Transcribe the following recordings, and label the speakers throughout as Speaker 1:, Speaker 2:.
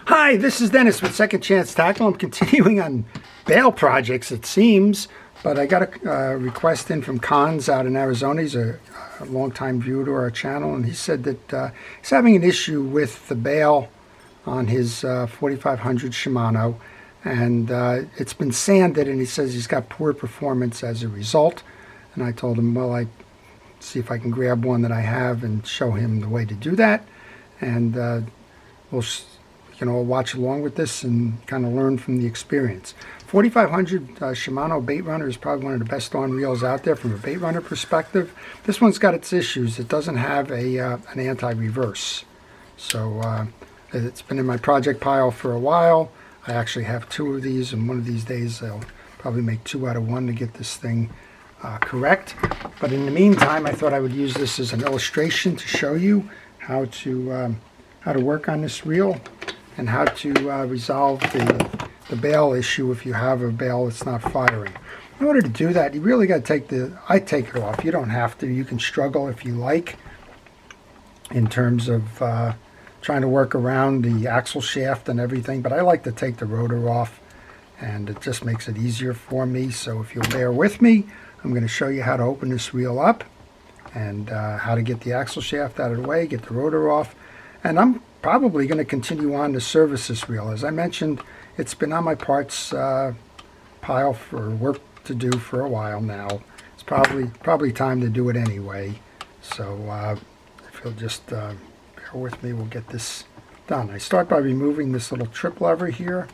Speaker 1: Hi, this is Dennis with Second Chance Tackle. I'm continuing on bail projects, it seems, but I got a request in from Cons out in Arizona. He's a longtime viewer to our channel, and he said that he's having an issue with the bail on his 4500 Shimano, and it's been sanded, and he says he's got poor performance as a result. And I told him, well, I see if I can grab one that I have and show him the way to do that, and we'll watch along with this and kind of learn from the experience. 4500 Shimano Baitrunner is probably one of the best on reels out there from a Baitrunner perspective. This one's got its issues. It doesn't have an anti-reverse. So it's been in my project pile for a while. I actually have two of these, and one of these days I'll probably make 2 out of 1 to get this thing correct. But in the meantime, I thought I would use this as an illustration to show you how to work on this reel and how to resolve the bail issue if you have a bail that's not firing. In order to do that, you really got to I take it off. You don't have to. You can struggle if you like in terms of trying to work around the axle shaft and everything, but I like to take the rotor off, and it just makes it easier for me. So if you'll bear with me, I'm going to show you how to open this reel up and how to get the axle shaft out of the way, get the rotor off, and I'm probably going to continue on to service this reel. As I mentioned, it's been on my parts pile for work to do for a while now. It's probably time to do it anyway. So if you'll just bear with me, we'll get this done. I start by removing this little trip lever here.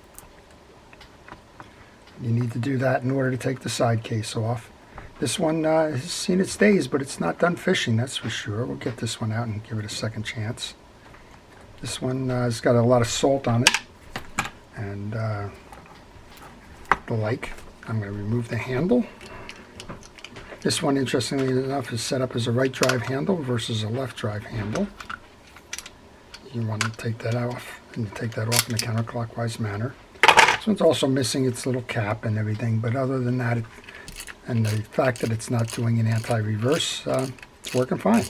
Speaker 1: You need to do that in order to take the side case off. This one has seen its days, but it's not done fishing, that's for sure. We'll get this one out and give it a second chance. This one has got a lot of salt on it and the like. I'm going to remove the handle. This one, interestingly enough, is set up as a right drive handle versus a left drive handle. You want to take that off, and you take that off in a counterclockwise manner. This one's also missing its little cap and everything, but other than that, and the fact that it's not doing an anti-reverse, it's working fine.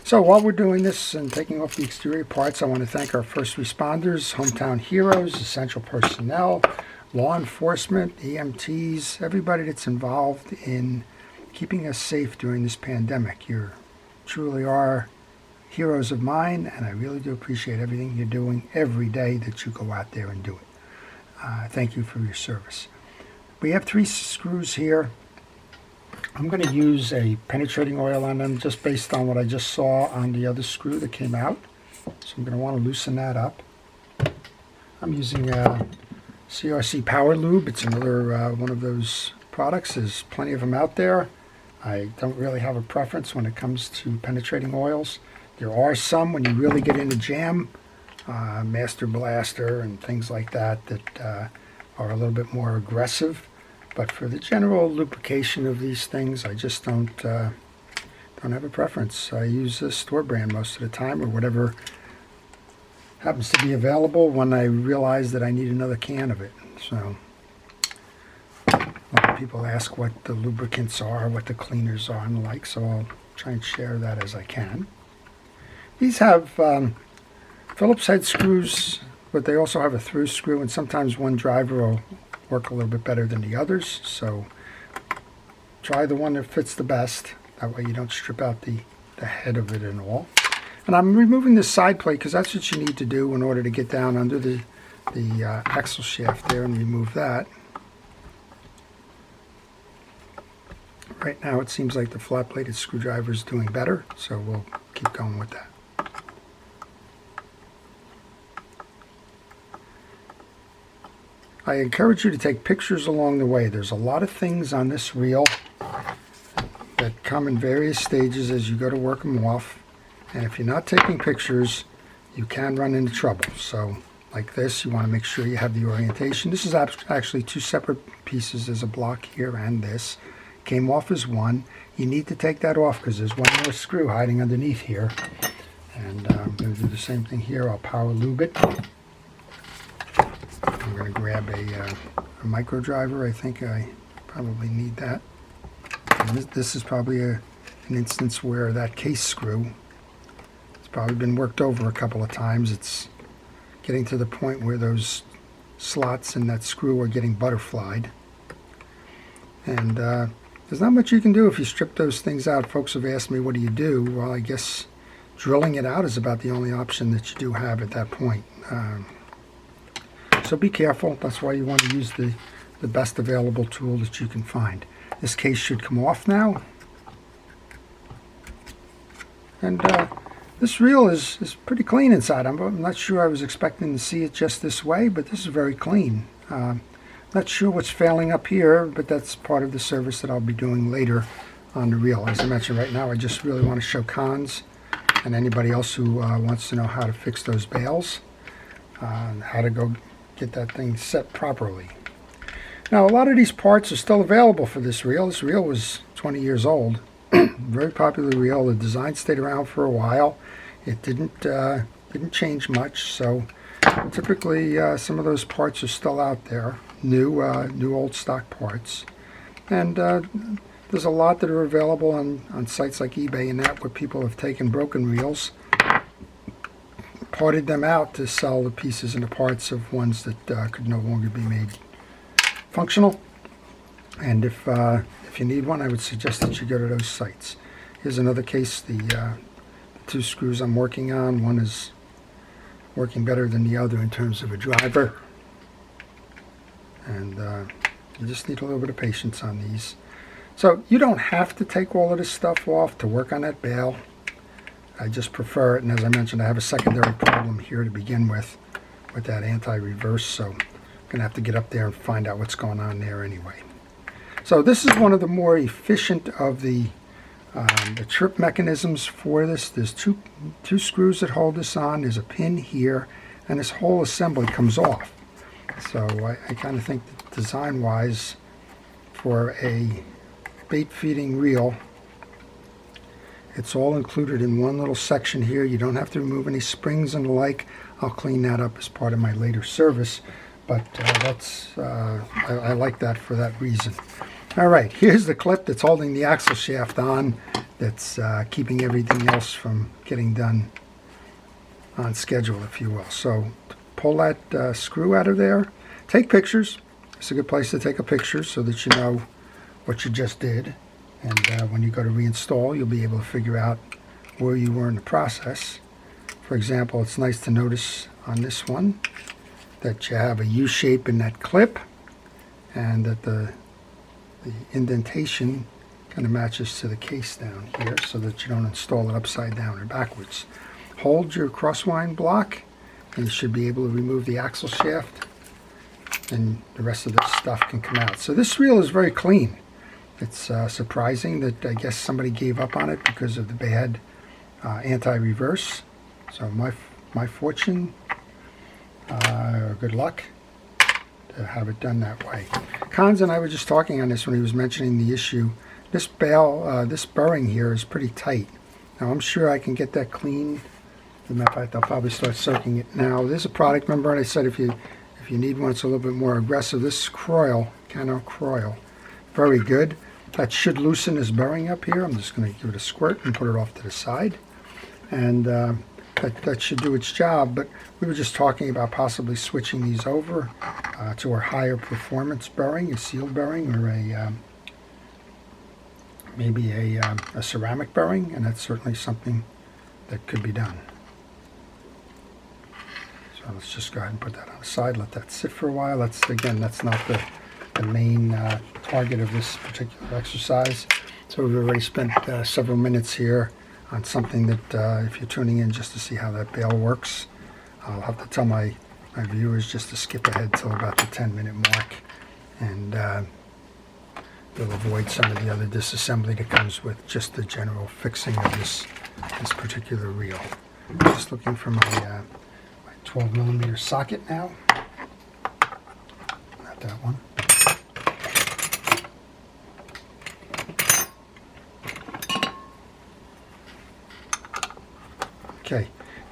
Speaker 1: So while we're doing this and taking off the exterior parts, I want to thank our first responders, hometown heroes, essential personnel, law enforcement, EMTs, everybody that's involved in keeping us safe during this pandemic. You truly are heroes of mine, and I really do appreciate everything you're doing every day that you go out there and do it. Thank you for your service. We have 3 screws here. I'm going to use a penetrating oil on them just based on what I just saw on the other screw that came out. So I'm going to want to loosen that up. I'm using CRC Power Lube. It's another one of those products. There's plenty of them out there. I don't really have a preference when it comes to penetrating oils. There are some when you really get into jam, Master Blaster and things like that that are a little bit more aggressive. But for the general lubrication of these things, I just don't have a preference. I use a store brand most of the time, or whatever happens to be available when I realize that I need another can of it. So a lot of people ask what the lubricants are, what the cleaners are, and the like, so I'll try and share that as I can. These have Phillips head screws, but they also have a through screw, and sometimes one driver will work a little bit better than the others, so try the one that fits the best. That way you don't strip out the head of it and all. And I'm removing the side plate because that's what you need to do in order to get down under the axle shaft there and remove that. Right now it seems like the flat bladed screwdriver is doing better, so we'll keep going with that. I encourage you to take pictures along the way. There's a lot of things on this reel that come in various stages as you go to work them off. And if you're not taking pictures, you can run into trouble. So like this, you want to make sure you have the orientation. This is actually 2 separate pieces. There's a block here and this. Came off as one. You need to take that off because there's one more screw hiding underneath here. And I'm going to do the same thing here. I'll power lube it. I'm going to grab a micro driver. I think I probably need that. And this is probably an instance where that case screw, it's probably been worked over a couple of times. It's getting to the point where those slots in that screw are getting butterflied. And there's not much you can do if you strip those things out. Folks have asked me, what do you do? Well, I guess drilling it out is about the only option that you do have at that point. So be careful. That's why you want to use the best available tool that you can find. This case should come off now. And this reel is pretty clean inside. I'm not sure I was expecting to see it just this way, but this is very clean. Not sure what's failing up here, but that's part of the service that I'll be doing later on the reel. As I mentioned, right now I just really want to show cons and anybody else who wants to know how to fix those bails and how to go get that thing set properly. Now, a lot of these parts are still available for this reel. This reel was 20 years old. Very popular reel. The design stayed around for a while. It didn't change much, so typically some of those parts are still out there. New old stock parts. And there's a lot that are available on sites like eBay and that, where people have taken broken reels, parted them out to sell the pieces and the parts of ones that could no longer be made functional. And if you need one, I would suggest that you go to those sites. Here's another case. The two screws I'm working on, one is working better than the other in terms of a driver. And you just need a little bit of patience on these. So you don't have to take all of this stuff off to work on that bail. I just prefer it, and as I mentioned, I have a secondary problem here to begin with that anti-reverse, so I'm going to have to get up there and find out what's going on there anyway. So this is one of the more efficient of the trip mechanisms for this. There's two screws that hold this on. There's a pin here, and this whole assembly comes off. So I kind of think that design-wise, for a bait feeding reel, it's all included in one little section here. You don't have to remove any springs and the like. I'll clean that up as part of my later service, but I like that for that reason. All right, here's the clip that's holding the axle shaft on, that's keeping everything else from getting done on schedule, if you will. So pull that screw out of there. Take pictures. It's a good place to take a picture so that you know what you just did. And when you go to reinstall, you'll be able to figure out where you were in the process. For example, it's nice to notice on this one that you have a U-shape in that clip, and that the indentation kind of matches to the case down here, so that you don't install it upside down or backwards. Hold your crosswind block, and you should be able to remove the axle shaft, and the rest of this stuff can come out. So this reel is very clean. It's surprising that I guess somebody gave up on it because of the bad anti-reverse. So my fortune, or good luck to have it done that way. Cons and I were just talking on this when he was mentioning the issue. This bail, this burring here is pretty tight. Now I'm sure I can get that clean. As a matter of fact, I'll probably start soaking it now. There's a product, remember, and I said if you need one that's a little bit more aggressive, this Croyle, Cano Croyle, very good. That should loosen this burring up here. I'm just going to give it a squirt and put it off to the side. And that should do its job. But we were just talking about possibly switching these over to a higher performance bearing, a sealed bearing, or maybe a ceramic bearing, and that's certainly something that could be done. So let's just go ahead and put that on the side, let that sit for a while. That's not the main target of this particular exercise. So we've already spent several minutes here on something that if you're tuning in just to see how that bail works, I'll have to tell my viewers just to skip ahead till about the 10-minute mark, and they'll avoid some of the other disassembly that comes with just the general fixing of this particular reel. I'm just looking for my 12mm socket now. Not that one. Okay,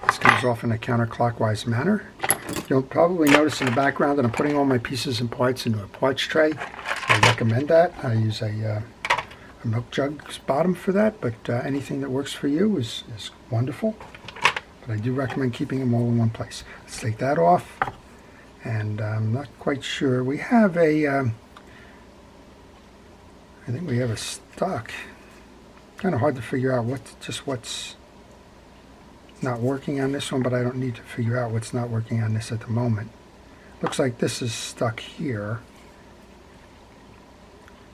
Speaker 1: this comes off in a counterclockwise manner. You'll probably notice in the background that I'm putting all my pieces and parts into a parts tray. I recommend that. I use a milk jug's bottom for that, but anything that works for you is wonderful. but I do recommend keeping them all in one place. Let's take that off, and I'm not quite sure. We have a, I think we have a stock. Kind of hard to figure out what's not working on this one, but I don't need to figure out what's not working on this at the moment. Looks like this is stuck here.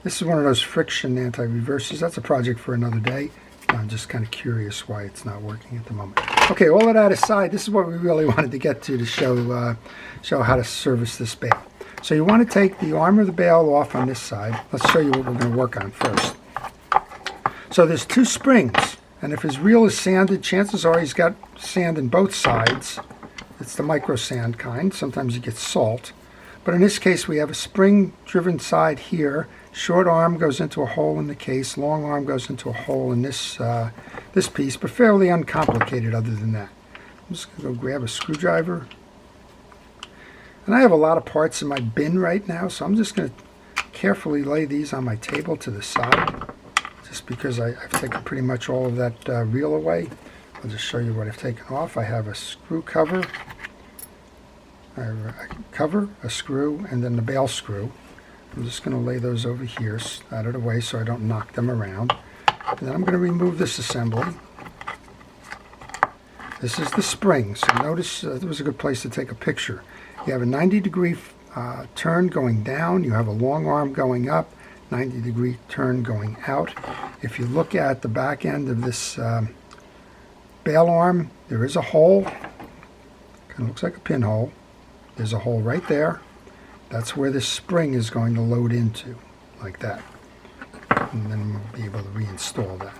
Speaker 1: This is one of those friction anti-reverses. That's a project for another day. I'm just kind of curious why it's not working at the moment. Okay, all of that aside, this is what we really wanted to get to show how to service this bale. So you want to take the arm of the bale off on this side. Let's show you what we're going to work on first. So there's two springs, and if his reel is sanded, chances are he's got sand in both sides. It's the micro sand kind. Sometimes you get salt. But in this case, we have a spring-driven side here. Short arm goes into a hole in the case. Long arm goes into a hole in this this piece, but fairly uncomplicated other than that. I'm just going to go grab a screwdriver. And I have a lot of parts in my bin right now, so I'm just going to carefully lay these on my table to the side, just because I've taken pretty much all of that reel away. I'll just show you what I've taken off. I have a screw cover, a screw, and then the bale screw. I'm just going to lay those over here out of the way so I don't knock them around. And then I'm going to remove this assembly. This is the spring, so notice it was a good place to take a picture. You have a 90-degree turn going down, you have a long arm going up, 90-degree turn going out. If you look at the back end of this bale arm, there is a hole, kind of looks like a pinhole. There's a hole right there. That's where this spring is going to load into, like that. And then we'll be able to reinstall that.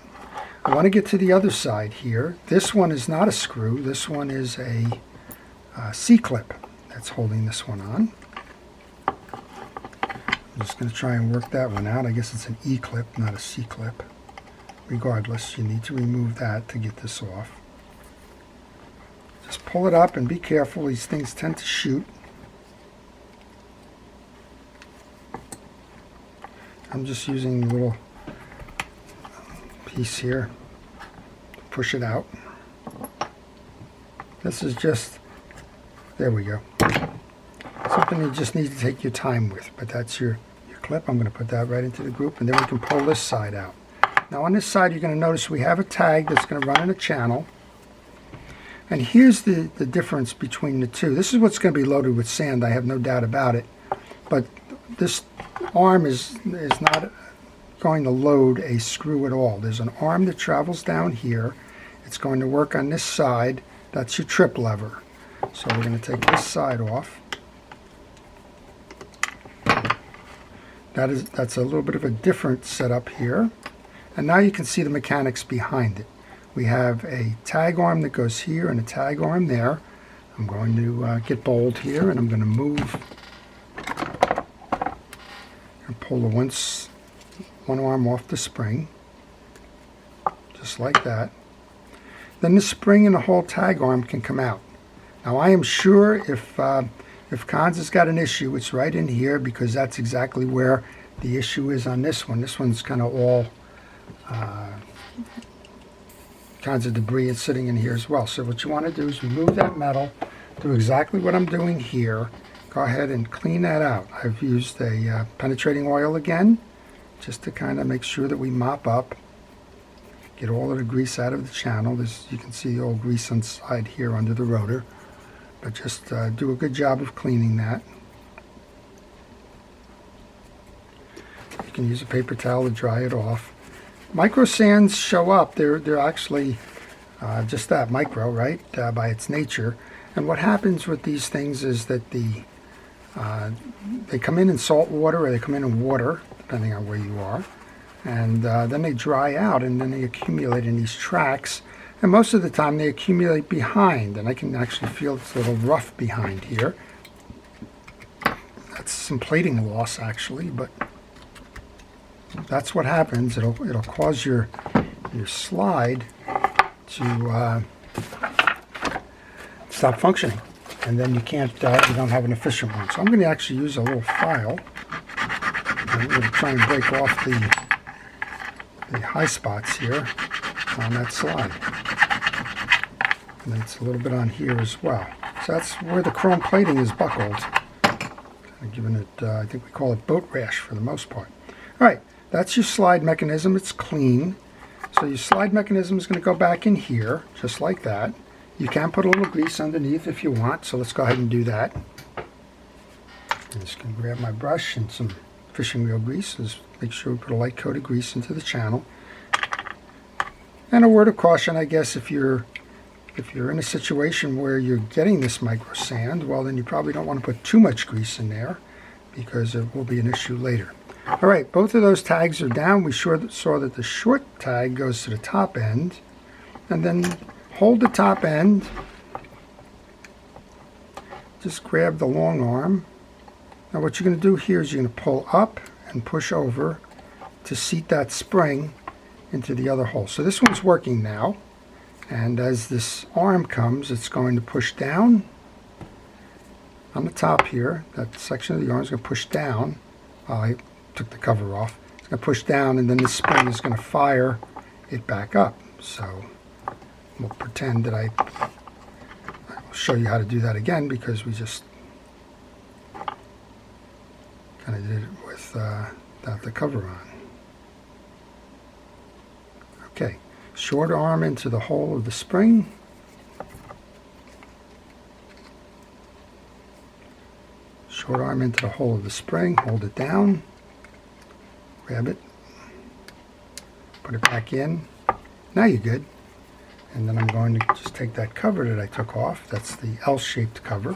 Speaker 1: I want to get to the other side here. This one is not a screw. This one is a C-clip that's holding this one on. I'm just going to try and work that one out. I guess it's an E-clip, not a C-clip. Regardless, you need to remove that to get this off. Just pull it up and be careful. These things tend to shoot. I'm just using a little piece here to push it out. This is just, there we go. Something you just need to take your time with, but that's your clip. I'm going to put that right into the group, and then we can pull this side out. Now on this side, you're going to notice we have a tag that's going to run in a channel. And here's the difference between the two. This is what's going to be loaded with sand, I have no doubt about it. But this arm is not going to load a screw at all. There's an arm that travels down here. It's going to work on this side. That's your trip lever. So we're going to take this side off. That's a little bit of a different setup here. And now you can see the mechanics behind it. We have a tag arm that goes here and a tag arm there. I'm going to get bold here, and I'm going to move and pull the one arm off the spring, just like that. Then the spring and the whole tag arm can come out. Now I am sure if Cons has got an issue, it's right in here, because that's exactly where the issue is on this one. This one's kind of all kinds of debris is sitting in here as well. So what you want to do is remove that metal, do exactly what I'm doing here. Go ahead and clean that out. I've used a penetrating oil again, just to kind of make sure that we mop up, get all of the grease out of the channel. You can see the old grease inside here under the rotor, but just do a good job of cleaning that. You can use a paper towel to dry it off. Micro sands show up. They're actually just that, micro, right, by its nature. And what happens with these things is that they come in salt water, or they come in water, depending on where you are. And then they dry out, and then they accumulate in these tracks. And most of the time they accumulate behind, and I can actually feel this little rough behind here. That's some plating loss, actually, but that's what happens. It'll cause your slide to stop functioning, and then you can't. You don't have an efficient one. So I'm going to actually use a little file. I'm going to try and break off the high spots here on that slide. And then it's a little bit on here as well. So that's where the chrome plating is buckled. I'm giving it, I think we call it boat rash for the most part. All right, that's your slide mechanism. It's clean. So your slide mechanism is going to go back in here, just like that. You can put a little grease underneath if you want, so let's go ahead and do that. I'm just going to grab my brush and some fishing reel grease. Just make sure we put a light coat of grease into the channel. And a word of caution, I guess, if you're in a situation where you're getting this micro sand, well, then you probably don't want to put too much grease in there because it will be an issue later. All right, both of those tags are down. We saw that the short tag goes to the top end, and then hold the top end. Just grab the long arm. Now what you're going to do here is you're going to pull up and push over to seat that spring into the other hole. So this one's working now, and as this arm comes, it's going to push down on the top here. That section of the arm is going to push down. I took the cover off. It's going to push down, and then the spring is going to fire it back up. So we'll pretend that I will show you how to do that again, because we just kind of did it without the cover on. Okay, short arm into the hole of the spring. Short arm into the hole of the spring, hold it down, grab it, put it back in. Now you're good. And then I'm going to just take that cover that I took off. That's the L-shaped cover.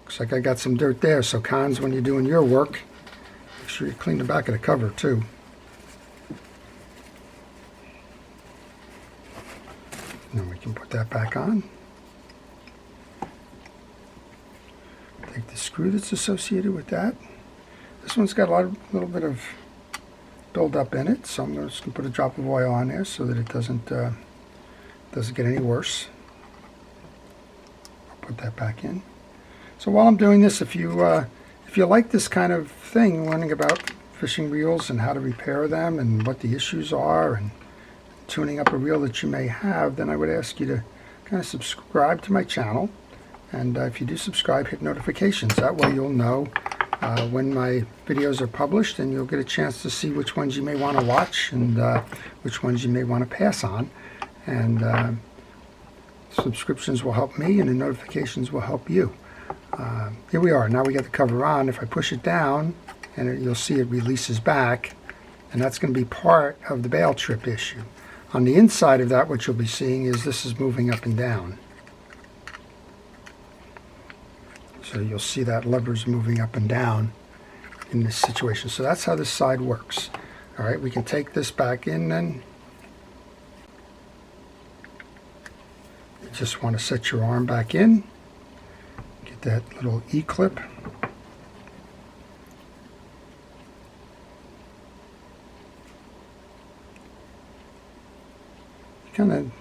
Speaker 1: Looks like I got some dirt there, so cons, when you're doing your work, make sure you clean the back of the cover too. And then we can put that back on. Take the screw that's associated with that. This one's got a little bit of buildup in it, so I'm just going to put a drop of oil on there so that it doesn't get any worse. I'll put that back in. So while I'm doing this, if you like this kind of thing, learning about fishing reels and how to repair them and what the issues are and tuning up a reel that you may have, then I would ask you to kind of subscribe to my channel. And if you do subscribe, hit notifications. That way you'll know when my videos are published, and you'll get a chance to see which ones you may want to watch and which ones you may want to pass on. And subscriptions will help me, and the notifications will help you. Here we are. Now we got the cover on. If I push it down, and you'll see it releases back, and that's going to be part of the bail trip issue. On the inside of that, what you'll be seeing is this is moving up and down. So you'll see that lever's moving up and down in this situation. So that's how this side works. All right, we can take this back in then. You just want to set your arm back in. Get that little E-clip. You kind of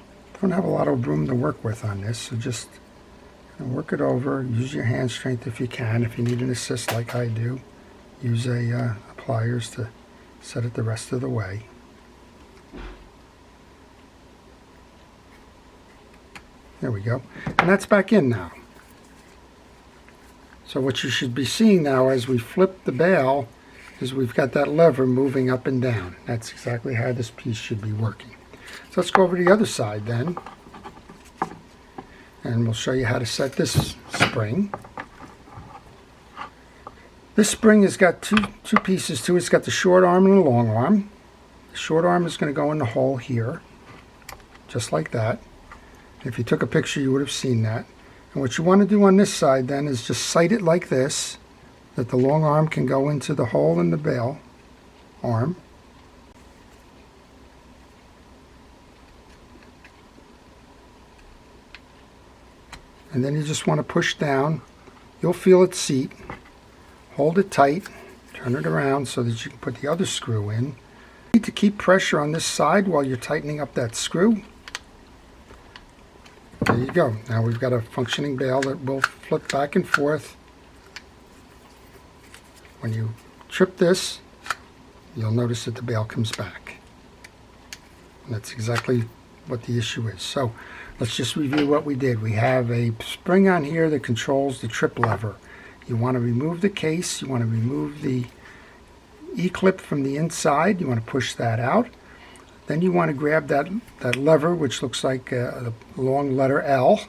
Speaker 1: don't have a lot of room to work with on this, so just work it over. Use your hand strength if you can. If you need an assist like I do, use pliers to set it the rest of the way. There we go. And that's back in now. So what you should be seeing now as we flip the bail is we've got that lever moving up and down. That's exactly how this piece should be working. So let's go over to the other side then. And we'll show you how to set this spring. This spring has got two pieces to it. It's got the short arm and the long arm. The short arm is going to go in the hole here, just like that. If you took a picture, you would have seen that. And what you want to do on this side then is just sight it like this, that the long arm can go into the hole in the bail arm. And then you just want to push down. You'll feel it seat. Hold it tight. Turn it around so that you can put the other screw in. You need to keep pressure on this side while you're tightening up that screw. There you go. Now we've got a functioning bail that will flip back and forth. When you trip this, you'll notice that the bail comes back. And that's exactly what the issue is. So let's just review what we did. We have a spring on here that controls the trip lever. You want to remove the case. You want to remove the E-clip from the inside. You want to push that out. Then you want to grab that lever, which looks like a long letter L.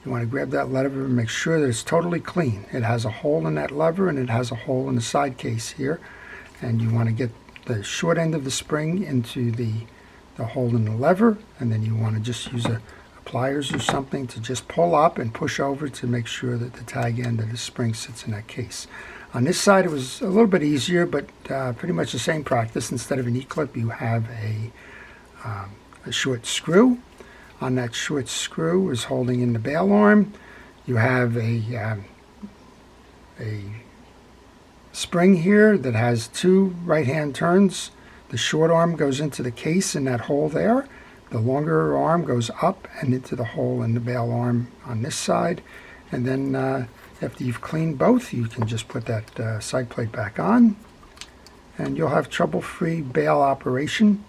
Speaker 1: You want to grab that lever and make sure that it's totally clean. It has a hole in that lever and it has a hole in the side case here. And you want to get the short end of the spring into the hole in the lever, and then you want to just use a pliers or something to just pull up and push over to make sure that the tag end of the spring sits in that case. On this side it was a little bit easier, but pretty much the same practice. Instead of an E-clip, you have a short screw. On that short screw is holding in the bail arm. You have a spring here that has two right-hand turns. The short arm goes into the case in that hole there. The longer arm goes up and into the hole in the bail arm on this side. And then after you've cleaned both, you can just put that side plate back on, and you'll have trouble-free bail operation.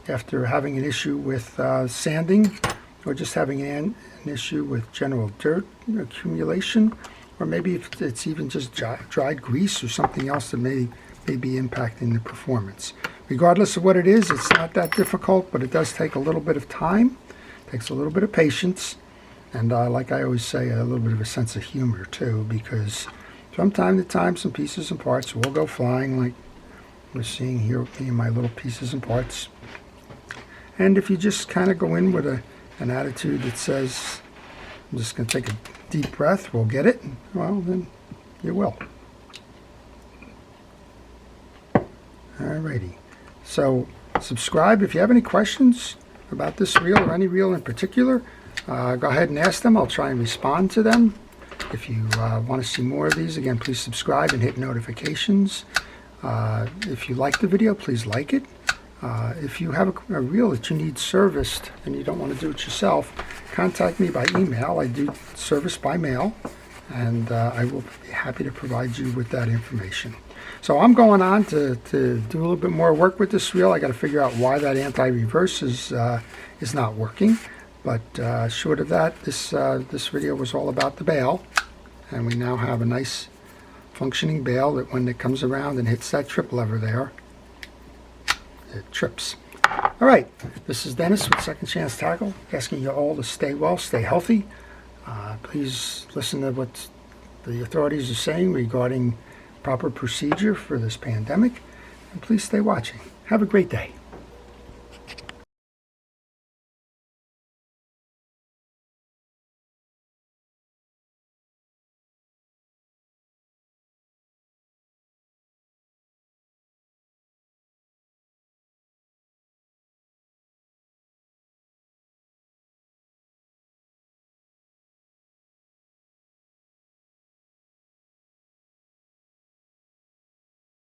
Speaker 1: After having an issue with sanding, or just having an issue with general dirt accumulation, or maybe if it's even just dried grease or something else that may be impacting the performance. Regardless of what it is, it's not that difficult, but it does take a little bit of time. It takes a little bit of patience, and like I always say, a little bit of a sense of humor too, because from time to time some pieces and parts will go flying, like we're seeing here with me and my little pieces and parts. And if you just kind of go in with an attitude that says, I'm just going to take a deep breath, we'll get it, well, then you will. Alrighty. So subscribe if you have any questions about this reel or any reel in particular. Go ahead and ask them. I'll try and respond to them. If you want to see more of these, again, please subscribe and hit notifications. If you like the video, please like it. If you have a reel that you need serviced and you don't want to do it yourself, contact me by email. I do service by mail, and I will be happy to provide you with that information. So I'm going on to do a little bit more work with this reel. I got to figure out why that anti-reverse is not working. But short of that, this video was all about the bail, and we now have a nice functioning bail that when it comes around and hits that trip lever there, it trips. All right, this is Dennis with Second Chance Tackle, asking you all to stay well, stay healthy. Please listen to what the authorities are saying regarding proper procedure for this pandemic, and please stay watching. Have a great day.